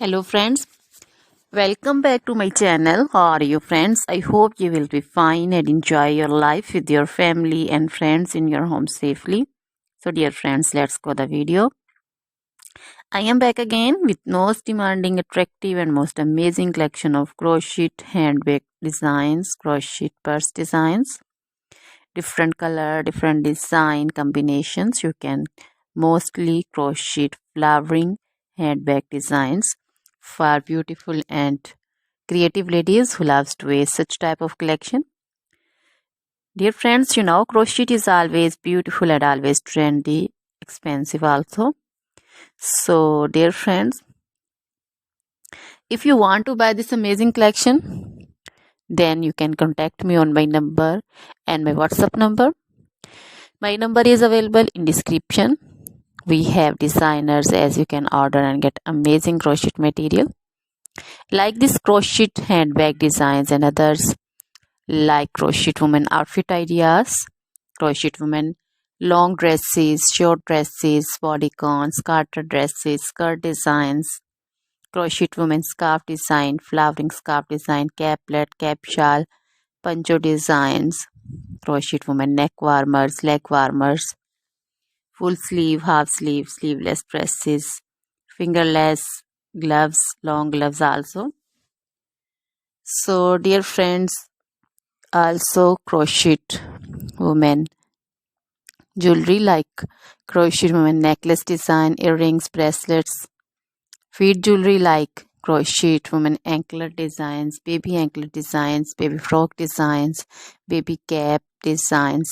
Hello friends, welcome back to my channel. How are you friends? I hope you will be fine and enjoy your life with your family and friends in your home safely. So dear friends, let's go the video. I am back again with most demanding, attractive and most amazing collection of crochet handbag designs, crochet purse designs, different color, different design combinations. You can mostly crochet flowering handbag designs for beautiful and creative ladies who loves to wear such type of collection. Dear friends, you know crochet is always beautiful and always trendy, expensive also. So dear friends, if you want to buy this amazing collection, then you can contact me on my number and my WhatsApp number. My number is available in description. We have designers as you can order and get amazing crochet material like this crochet handbag designs and others like crochet woman outfit ideas, crochet woman long dresses, short dresses, bodycons, garter dresses, skirt designs, crochet woman scarf design, flowering scarf design, caplet, cap shawl, poncho designs, crochet woman neck warmers, leg warmers, full sleeve, half sleeve, sleeveless dresses, fingerless gloves, long gloves also. So dear friends, also crochet women jewelry like crochet women necklace design, earrings, bracelets, feet jewelry like crochet women anklet designs, baby frock designs, baby cap designs,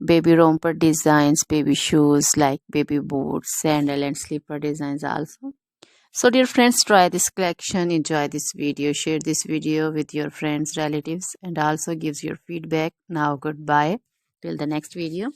baby romper designs, baby shoes like baby boots, sandal and slipper designs also. So dear friends, try this collection, enjoy this video, share this video with your friends, relatives and also gives your feedback. Now goodbye till the next video.